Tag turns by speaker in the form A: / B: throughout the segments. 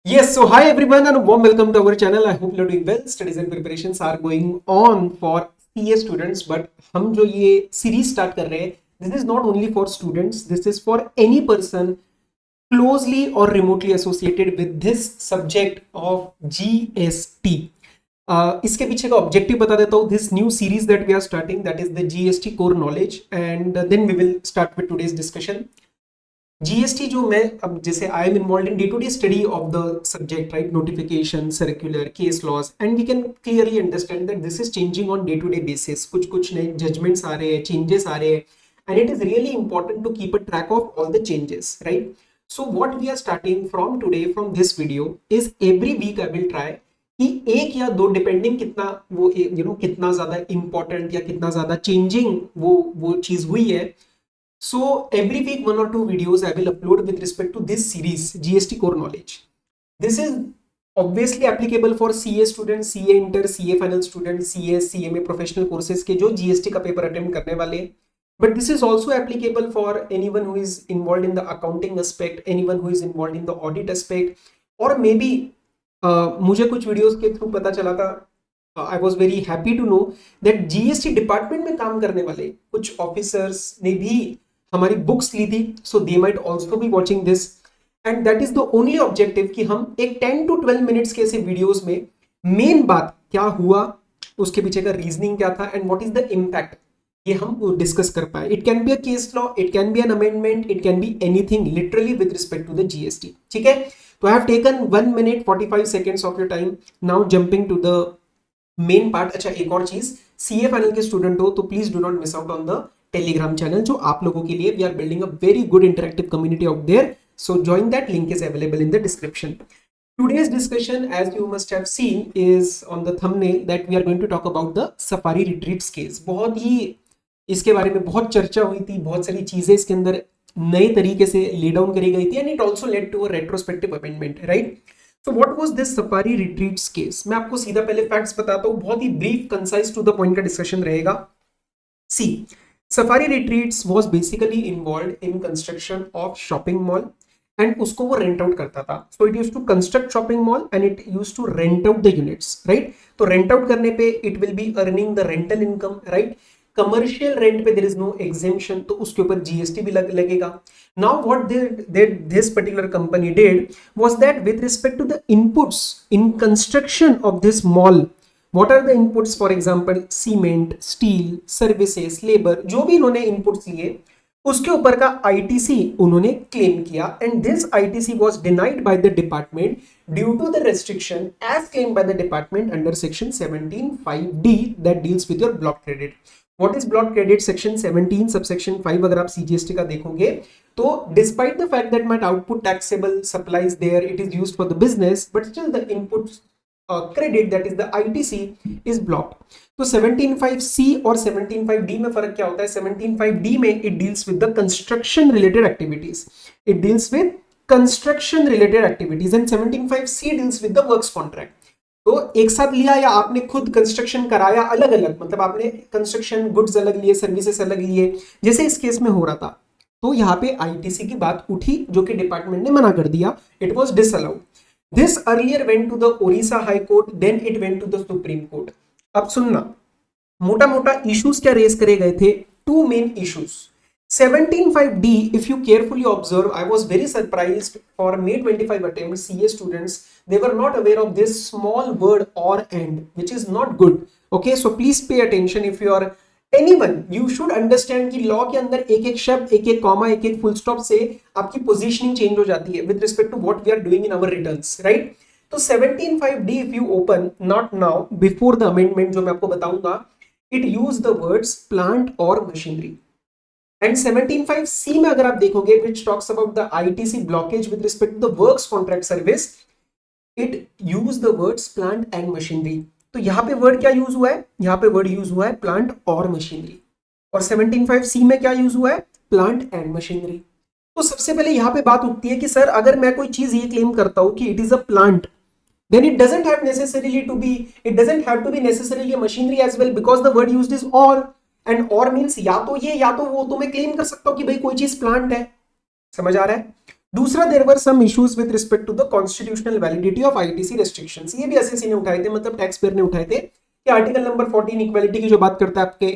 A: Yes, so hi everyone and a warm welcome to our channel. I hope you're doing well. Studies and preparations are going on for CA students, but हम जो ये series start कर रहे हैं, this is not only for students, this is for any person closely or remotely associated with this subject of GST. इसके पीछे का objective बता देता हूँ. This new series that we are starting, that is the GST core knowledge, and then we will start with today's discussion. GST जो मैं अब जैसे I am involved in day to day study of the subject, right, notification, circular, case laws, and we can clearly understand that this is changing on day to day basis. कुछ कुछ नए judgements आ रहे हैं, changes आ रहे हैं, and it is really important to keep a track of all the changes, right. So what we are starting from today from this video is every week I will try कि एक या दो, depending कितना वो कितना ज्यादा important या कितना ज्यादा चेंजिंग वो चीज हुई है. So every week 1 or 2 videos I will upload with respect to this series GST core knowledge. This is obviously applicable for CA students, CA inter, CA final students, CS, CMA professional courses के जो GST का paper attempt करने वाले. But this is also applicable for anyone who is involved in the accounting aspect, anyone who is involved in the audit aspect, or maybe मुझे कुछ videos के through पता चला था, I was very happy to know that GST department में काम करने वाले कुछ ऑफिसर्स ने भी हमारी बुक्स ली थी. So they might also be watching this, and that is the only objective कि हम एक 10 to 12 मिनट्स के ऐसे वीडियोस में मेन बात क्या हुआ, उसके पीछे का रीजनिंग क्या था, and what is the impact, ये हम डिस्कस कर पाए. It can be a case law, it can be an amendment, it can be anything literally with respect to the GST. ठीक है, तो I have taken 1 minute 45 seconds of your time. Now jumping to the main part. अच्छा, एक और चीज, CA final के student हो तो please do not miss out on the Telegram channel जो आप लोगों के लिए we are building a very good interactive community out there. So join that, link is available in the description. Today's discussion, as you must have seen, is on the thumbnail that we are going to talk about the Safari Retreats case. बहुत ही इसके बारे में बहुत चर्चा हुई थी, बहुत सारी चीजें इसके अंदर नए तरीके से ले डाउन करी गई थी, and it also led to a retrospective amendment, right. So what was this Safari Retreats case? मैं आपको सीधा पहले फैक्ट्स बताता हूँ, बहुत ही brief, concise, to the point का डिस्कशन रहेगा. See, Safari Retreats was basically involved in construction of shopping mall, and उसको वो रेंट आउट करता था. So it used to construct shopping mall and it used to rent out the units, right. तो rent out करने पे it will be earning the rental income, right. Commercial rent पे there is no exemption, तो उसके ऊपर GST भी लगेगा. Now what this particular company did was that with respect to the inputs in construction of this mall, what are the inputs, for example cement, steel, services, labour, जो भी इन्होंने inputs लिए उसके ऊपर का आईटीसी उन्होंने क्लेम किया, and this ITC was denied by the department due to the restriction as claimed by the department under section 17(5)(d) that deals with your block credit. What is block credit? Section 17 subsection 5 अगर आप CGST का देखोगे तो despite the fact that my output taxable supplies there, it is used for the business, but still the inputs credit that is the ITC is blocked. तो 17(5)(c) और 17(5)(d) में फर्क क्या होता है? 17(5)(d) में it deals with the construction related activities, it deals with construction related activities, and 17(5)(c) deals with the works contract. तो एक साथ लिया या आपने खुद कंस्ट्रक्शन कराया अलग अलग, मतलब आपने कंस्ट्रक्शन गुड्स अलग लिए, सर्विसेज अलग लिए, जैसे इस केस में हो रहा था. तो यहाँ पे आईटीसी की बात उठी जो कि डिपार्टमेंट ने मना कर दिया, it was disallowed. This earlier went to the Orissa High Court, then it went to the Supreme Court. अब सुनना, मोटा मोटा इश्यूज क्या रेज करे गए थे? Two main issues. 17(5)(d), if you carefully observe, I was very surprised for May 25 attempt CA students, they were not aware of this small word or and, which is not good. Okay, so please pay attention. If you are anyone, you should understand कि law के अंदर एक एक शब्द, एक एक comma, एक एक फुल स्टॉप से आपकी पोजीशनिंग चेंज हो जाती है with respect to what we are doing in our returns, right. तो 17(5)(d) if you open, not now, before the amendment जो मैं आपको बताऊंगा, it use the words plant और मशीनरी. एंड 17(5)(c) में अगर आप देखोगे, which talks about the ITC blockage with respect to the works contract service, it use the words plant and machinery. तो यहां पे वर्ड क्या यूज हुआ है? यहां पे वर्ड यूज हुआ है प्लांट और मशीनरी. और 17(5)(c) में क्या यूज हुआ है? Plant and machinery. तो सबसे पहले यहां पे बात उठती है कि सर अगर मैं कोई चीज ये क्लेम करता हूं कि it is a plant, then it doesn't have to be necessarily a machinery as well, because the word used is or, and or means या तो ये या तो वो, तो मैं क्लेम कर सकता हूं कि भाई कोई चीज प्लांट है. समझ आ रहा है? दूसरा, there were some issues with respect to the constitutional validity of ITC restrictions. ये भी एसएससी ने उठाए थे, मतलब टैक्स पेयर ने उठाए थे कि आर्टिकल नंबर 14 इक्वालिटी की जो बात करता है आपके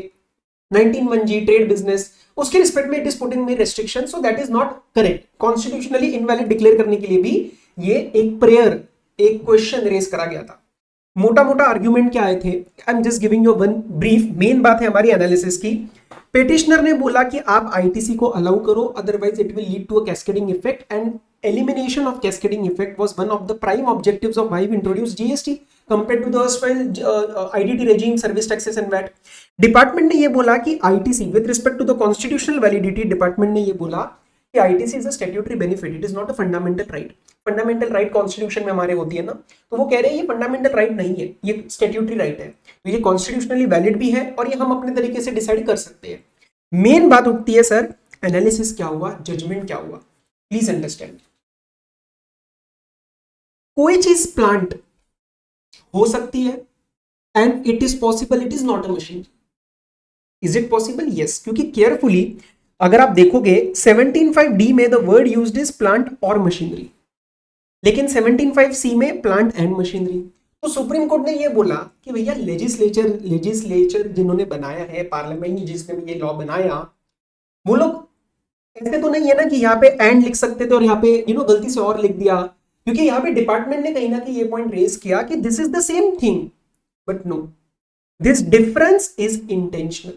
A: 19(1)(g ट्रेड बिजनेस, उसके रिस्पेक्ट में इट इज पुटिंग में restriction, so that is not correct. Constitutionally invalid declare करने के लिए भी ये एक प्रेयर, एक क्वेश्चन रेज करा गया था। मोटा मोटा आर्ग्यूमेंट क्या आए थे, I am just giving you one brief. Main बात है हमारी एनालिसिस की। पेटिशनर ने बोला कि आप आईटीसी को अलाउ करो, otherwise it will lead to a cascading effect, and elimination of cascading effect was one of the prime objectives of why we introduced GST compared to the IDT regime, service taxes and VAT. Department ने ये बोला कि ITC with respect to the constitutional validity, department ने ये बोला कि ITC is a statutory benefit, it is not a fundamental right. Fundamental right constitution में हमारे होती है ना, तो वो कह रहे हैं ये फंडामेंटल राइट नहीं है, ये स्टैट्यूटरी राइट है, तो ये कॉन्स्टिट्यूशनली वैलिड भी है और ये हम अपने तरीके से डिसाइड कर सकते हैं। मेन बात उठती है सर, एनालिसिस क्या हुआ, जजमेंट क्या हुआ, प्लीज अंडरस्टैंड। कोई चीज प्लांट हो सकती है and it is possible, it is not a machine. Is it possible? Yes, क्योंकि केयरफुली अगर आप देखोगे 17(5)(d) में the word used is plant और मशीनरी, लेकिन 17(5)(c) में प्लांट एंड मशीनरी। तो सुप्रीम कोर्ट ने ये बोला कि भैया लेजिस्लेचर जिन्होंने बनाया है, पार्लियामेंट जिसने भी ये लॉ बनाया, वो लोग ऐसे तो नहीं है ना कि यहाँ पे एंड लिख सकते थे और यहाँ पे गलती से और लिख दिया, क्योंकि यहाँ पे डिपार्टमेंट ने कहीं ना कहीं ये पॉइंट रेज किया कि this is the same thing, but no, this difference is intentional.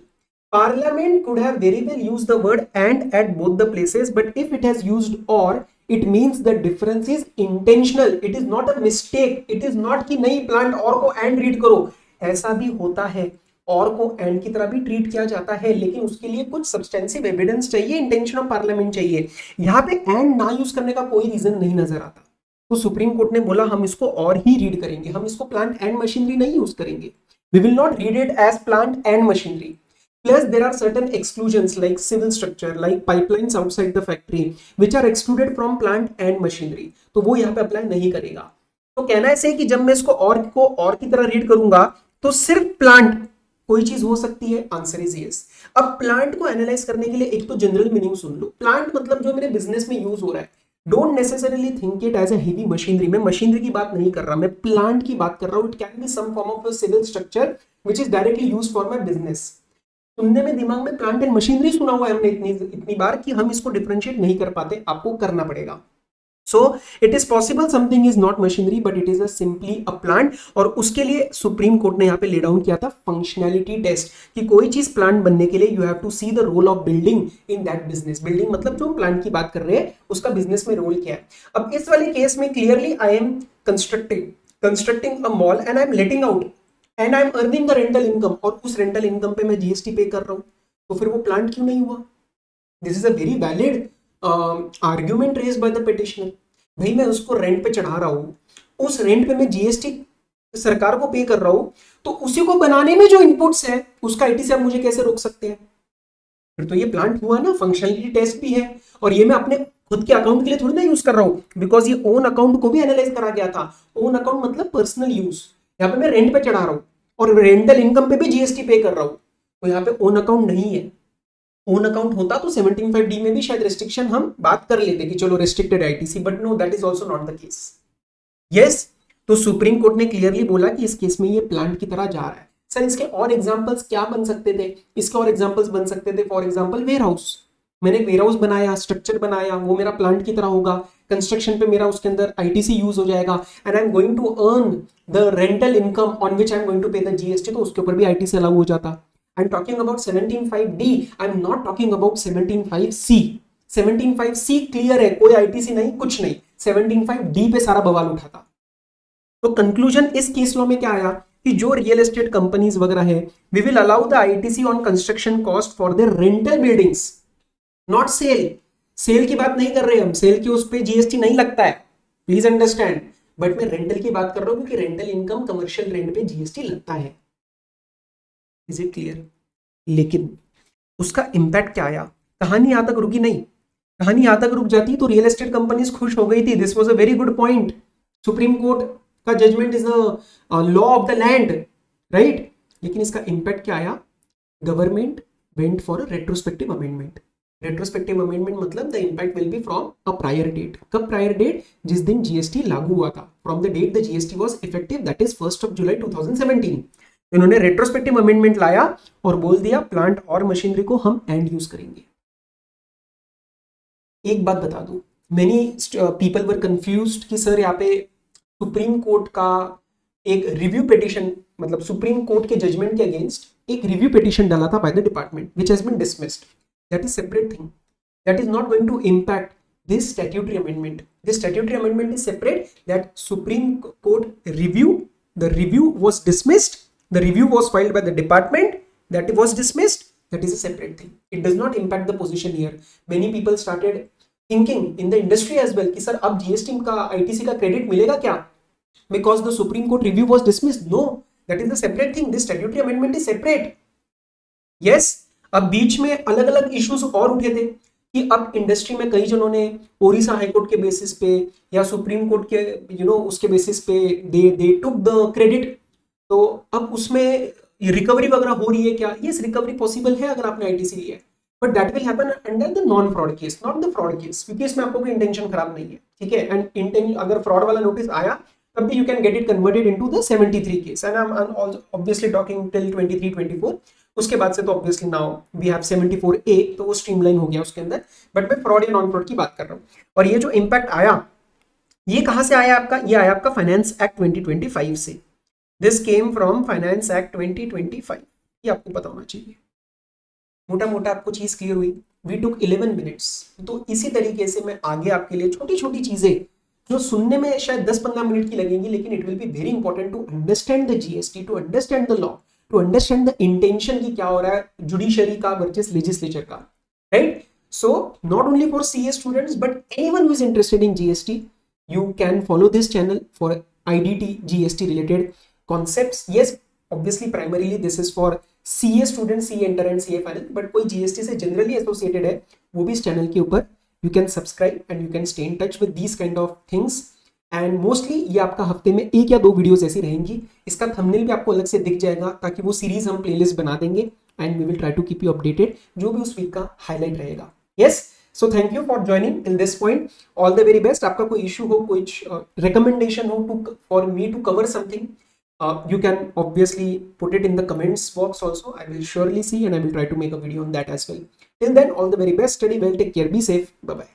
A: Parliament could have very well used the word and at both the places, but if it has used or, it means the difference is intentional. It is not a mistake. It is not कि नहीं plant और को and read करो, ऐसा भी होता है, और को and की तरह भी ट्रीट किया जाता है, लेकिन उसके लिए कुछ सब्सटेंसिव एविडेंस चाहिए, इंटेंशन ऑफ पार्लियामेंट चाहिए। यहाँ पे and ना यूज करने का कोई रीजन नहीं नजर आता, तो सुप्रीम कोर्ट ने बोला हम इसको और ही रीड करेंगे, हम इसको प्लांट एंड मशीनरी नहीं यूज करेंगे। We will not read it as plant and machinery. Plus, there are certain exclusions like civil structure, like pipelines outside the factory, which are excluded from plant and machinery. तो वो यहाँ पे apply नहीं करेगा। तो कहना ऐसे कि जब मैं इसको और की तरह रीड करूंगा तो सिर्फ प्लांट कोई चीज हो सकती है, आंसर इज यस। अब प्लांट को एनालाइज करने के लिए एक तो जनरल मीनिंग सुन लो। प्लांट मतलब जो मेरे बिजनेस में यूज हो रहा है, don't necessarily think it as a heavy machinery. मैं मशीनरी की बात नहीं कर रहा, मैं प्लांट की बात कर रहा हूँ। It can be some form of civil structure which is directly use for my business. सुनने में दिमाग में प्लांट एंड मशीनरी सुना हुआ है हमने इतनी बार कि हम इसको डिफरेंशिएट नहीं कर पाते, आपको करना पड़ेगा। So it is possible something is not machinery but it is simply a plant, और उसके लिए सुप्रीम कोर्ट ने यहाँ पे ले डाउन किया था फंक्शनैलिटी टेस्ट कि कोई चीज प्लांट बनने के लिए you have to see the role of building in that business. Building मतलब जो प्लांट की बात कर रहे हैं उसका बिजनेस में रोल क्या है। अब इस वाले केस में clearly I am constructing a mall and I am letting out and I am earning the rental income, और उस रेंटल इनकम पे मैं जीएसटी पे कर रहा हूं, तो फिर वो प्लांट क्यों नहीं हुआ? This is a very valid argument raised by the petitioner. भाई मैं उसको रेंट पे चढ़ा रहा हूं, उस रेंट पे मैं जीएसटी सरकार को पे कर रहा हूं, तो उसी को बनाने में जो इनपुट्स है उसका आईटीसी आप मुझे कैसे रोक सकते हैं? फिर तो ये प्लांट हुआ ना, फंक्शनलिटी टेस्ट भी है, और ये मैं अपने खुद के अकाउंट के लिए थोड़ी ना यूज कर रहा हूं, बिकॉज ये ओन अकाउंट को भी एनालाइज करा गया था। ओन अकाउंट मतलब पर्सनल यूज, यहाँ पे मैं रेंट पे चढ़ा रहा हूँ और रेंटल इनकम पे भी जीएसटी पे कर रहा हूँ, तो यहाँ पे ओन अकाउंट नहीं है। ओन अकाउंट होता तो 17(5)(d) में भी शायद रिस्ट्रिक्शन हम बात कर लेते कि चलो restricted ITC, but no, that is also not the case. Yes, तो सुप्रीम कोर्ट ने क्लियरली बोला कि इस केस में ये प्लांट की तरह जा रहा है। सर इसके और एग्जांपल्स क्या बन सकते थे? इसके और एग्जांपल्स बन सकते थे फॉर एग्जांपल वेयर हाउस। मैंने वेयर हाउस बनाया, स्ट्रक्चर बनाया, वो मेरा प्लांट की तरह होगा। कंस्ट्रक्शन पे मेरा उसके अंदर आईटीसी यूज हो जाएगा and I am going to earn the rental income on which I am going to pay the GST, तो उसके ऊपर भी आईटीसी अलाउ हो जाता। I am talking about 17(5)(d, I am not talking about 17(5)(c). 17(5)(c) clear है, कोई ITC नहीं, कुछ नहीं। 17(5)(d) पे सारा बवाल उठाता। तो कंक्लूजन इस केस लॉ में क्या आया कि जो रियल एस्टेट कंपनीज वगैरह है, we will allow the ITC on construction cost for the rental buildings, not sale. Sale की बात नहीं कर रहे हम, सेल की उस पे जीएसटी नहीं लगता है, प्लीज अंडरस्टैंड। बट मैं रेंटल की बात कर रहा हूं क्योंकि रेंटल इनकम कमर्शियल रेंट पे जीएसटी लगता है। Is it clear? लेकिन उसका इंपैक्ट क्या आया? कहानी यहां तक रुकी नहीं। कहानी यहां तक रुक जाती तो रियल एस्टेट कंपनीज खुश हो गई थी, this was a very good point, Supreme Court का judgement is a law of the land, right. लेकिन इसका इंपैक्ट क्या आया? Government went for a retrospective amendment. Retrospective amendment मतलब the impact will be from a prior date. कब prior date? जिस दिन GST लागू हुआ था. From the date the GST was effective, that is 1st of July 2017. इन्होंने retrospective amendment लाया और बोल दिया प्लांट और मशीनरी को हम एंड यूज करेंगे. एक बात बता दूं, मेनी पीपल वर कंफ्यूज्ड कि सर यहाँ पे सुप्रीम कोर्ट का एक रिव्यू पिटिशन, मतलब सुप्रीम कोर्ट के जजमेंट के अगेंस्ट एक रिव्यू पिटिशन डाला था by the department which has been dismissed. That is separate thing. That is not going to impact this statutory amendment. This statutory amendment is separate. That Supreme Court review, the review was dismissed. The review was filed by the department. That was dismissed. That is a separate thing. It does not impact the position here. Many people started thinking in the industry as well कि sir अब GST का ITC का credit मिलेगा क्या? Because the Supreme Court review was dismissed. No, that is a separate thing. This statutory amendment is separate. Yes, अब बीच में अलग अलग issues और उठे थे कि अब इंडस्ट्री में कई जनों ने ओडिशा हाईकोर्ट के बेसिस पे या सुप्रीम कोर्ट के उसके बेसिस पे दे टुक द क्रेडिट. तो अब उसमें रिकवरी वगैरह हो रही है क्या? यस, रिकवरी पॉसिबल है अगर आपने आईटीसी लिया है, but that will happen under the non fraud case, not the fraud case, क्योंकि इसमें आपको कोई इंटेंशन खराब नहीं है. ठीक है. एंड इंटेंशन अगर फ्रॉड वाला नोटिस आया तब भी you can get it converted into the 73 case. And I M obviously talking till 23 24. उसके बाद से तो obviously now we have 74A, तो वो स्ट्रीमलाइन हो गया उसके अंदर. बट मैं फ्रॉड या नॉन फ्रॉड की बात कर रहा हूँ. और ये जो इम्पैक्ट आया, ये कहां से आया आपका? ये आया आपका फाइनेंस एक्ट 2025 से. This came from finance act 2025. ये आपको पता होना चाहिए. मोटा मोटा आपको चीज क्लियर हुई. We took 11 minutes. तो इसी तरीके से मैं आगे आपके लिए छोटी छोटी चीजें जो सुनने में शायद 10-15 मिनट की लगेंगी, लेकिन it will be very important to understand the GST, to understand the law, to understand the intention की क्या हो रहा है जुडिशरी का वर्सेस लेजिस्लेचर का. Right. So not only for CA students but anyone who is interested in GST, you can follow this channel for IDT GST related concepts. Yes, obviously primarily this is for CA students, CA enter and CA final, but कोई GST से generally associated है वो भी इस channel के ऊपर you can subscribe and you can stay in touch with these kind of things. And mostly ये आपका हफ्ते में 1 या 2 वीडियोस ऐसी रहेंगी. इसका थंबनेल भी आपको अलग से दिख जाएगा ताकि वो सीरीज हम प्लेलिस्ट बना देंगे and we will try to keep you updated जो भी उस वीक का हाईलाइट रहेगा. Yes. So thank you for joining till this point. All the very best. आपका कोई issue हो, कोई recommendation हो for me to cover something, you can obviously put it in the comments box also. I will surely see and I will try to make a video on that as well. Till then, all the very best. Study well. Take care. Be safe. Bye bye.